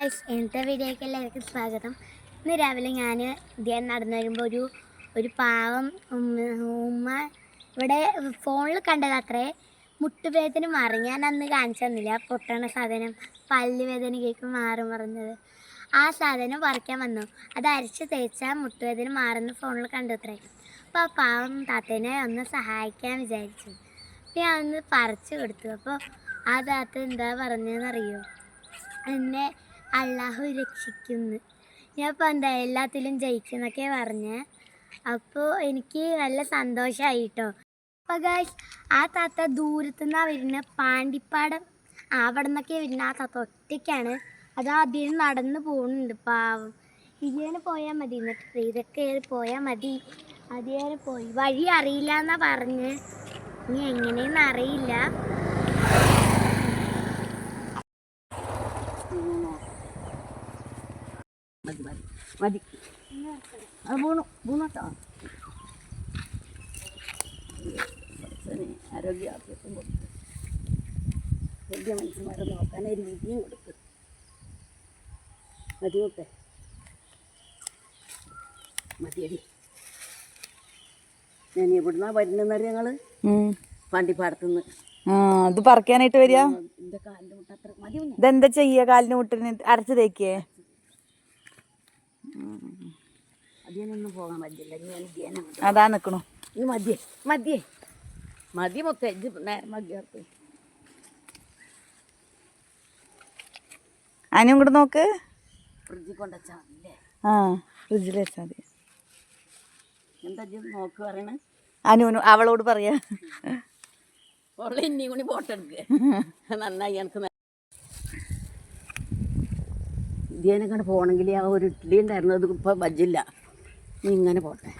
ഇന്നത്തെ വീഡിയോയ്ക്ക് എല്ലാവർക്കും സ്വാഗതം. ഇന്ന് രാവിലെ ഞാൻ ധ്യാനം നടന്നു വരുമ്പോൾ ഒരു പാവം ഉമ്മ ഇവിടെ ഫോണിൽ കണ്ടത് അത്രേ മുട്ടുവേദന മാറി. ഞാൻ അന്ന് കാണിച്ചു തന്നില്ല, പൊട്ടണ സാധനം പല്ല് വേദനയ്ക്ക് മാറും പറഞ്ഞത്. ആ സാധനം പറിക്കാൻ വന്നു. അത് അരച്ച് തേച്ചാൽ മുട്ടുവേദന മാറുന്ന ഫോണിൽ കണ്ടു അത്രേ. അപ്പോൾ ആ പാവം താത്തേനെ ഒന്ന് സഹായിക്കാൻ വിചാരിച്ചു. അപ്പോൾ ഞാൻ ഒന്ന് പറിച്ചു കൊടുത്തു. അപ്പോൾ ആ താത്ത എന്താ പറഞ്ഞതെന്നറിയോ? എന്നെ അള്ളാഹു രക്ഷിക്കുന്നു, ഞാൻ ഇപ്പോൾ എന്താ എല്ലാത്തിലും ജയിക്കുന്നൊക്കെ പറഞ്ഞ്. അപ്പോൾ എനിക്ക് നല്ല സന്തോഷമായി കേട്ടോ. അപ്പോൾ ഗായ്സ്, ആ താത്ത ദൂരത്തുനിന്നാണ് വരുന്നത്, പാണ്ടിപ്പാടം അവിടെ നിന്നൊക്കെ വരുന്നത്. ആ താത്ത ഒറ്റയ്ക്കാണ്, അത് അതിൽ നടന്ന് പോകുന്നുണ്ട്. പാവം ഇതിന് പോയാൽ മതി, എന്നിട്ട് ഇതൊക്കെ പോയാൽ മതി. അതിന് പോയി വഴി അറിയില്ല എന്നാണ് പറഞ്ഞ്, ഇനി എങ്ങനെയെന്ന് അറിയില്ല. മതി അത് വീണോട്ടോ. ആരോഗ്യാഭ്യാസം കൊടുത്ത് വലിയ മനുഷ്യന്മാരെ നോക്കാനൊരു വിധിയും കൊടുത്ത് മതി നോക്കെ മതിയടി. ഞാൻ എവിടുന്നാ വരുന്നറിയ ഞങ്ങള് പാണ്ടിപ്പാടത്തുനിന്ന്. ഇത് പറിക്കാനായിട്ട് വരിക. എന്റെ കാലിന്റെ മുട്ട അത്ര മതി. ഇതെന്താ ചെയ്യ? കാലിന് മുട്ടിന് അരച്ച് തേക്കേ? അതിനൊന്നും പോകാൻ പറ്റില്ല. അതാ നിക്കണു. ഈ മതിയേ മതിയേ മതി മൊത്തം ഇത് നേരം മതിയാർക്ക്. അനു ഇങ്ങോട്ട് നോക്ക്. ഫ്രിഡ്ജിൽ കൊണ്ടുവച്ചാൽ മതില്ലേ? ആ, ഫ്രിഡ്ജിൽ വെച്ചാൽ മതി. എന്താ നോക്ക് പറയണേ? അനുവിന് അവളോട് പറയാ, ഉള്ള ഇനിയും കൂടി പോട്ടെടുക്കുക. നന്നായി എനിക്ക് ഇതിനെ കണ്ട് പോകണമെങ്കിൽ ആ ഒരു ഇഡ്ഡലി ഉണ്ടായിരുന്നു, അത് ഇപ്പോൾ ബജ്ജില്ല. നീ ഇങ്ങനെ പോട്ടെ.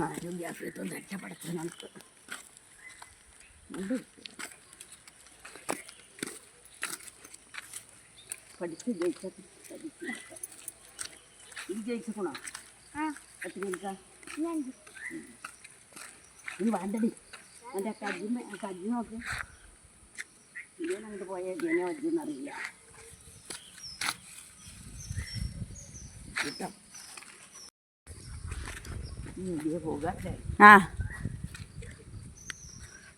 ആരോഗ്യാഭ്യാസം രക്ഷപ്പെടുത്തുക നമുക്ക്. പഠിച്ച് ജയിച്ച ഇത് ജയിച്ചോണോ? എത്ര മിനിറ്റാ നീ വേണ്ടടി? എൻ്റെ കജ്ജി നോക്ക്. ഇതിനെ അങ്ങോട്ട് പോയാൽ ഇതിനെ വജ്ജെന്നറിയില്ല കേട്ടോ. ഇതിയെ പോകാല്ലേ? ആ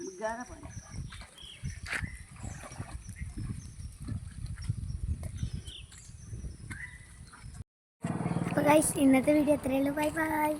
മുഗ്ഗാതെ പോലെ. അപ്പോൾ ഗൈസ്, ഇന്നത്തെ വീഡിയോ എത്രയുള്ളൂ. Bye bye.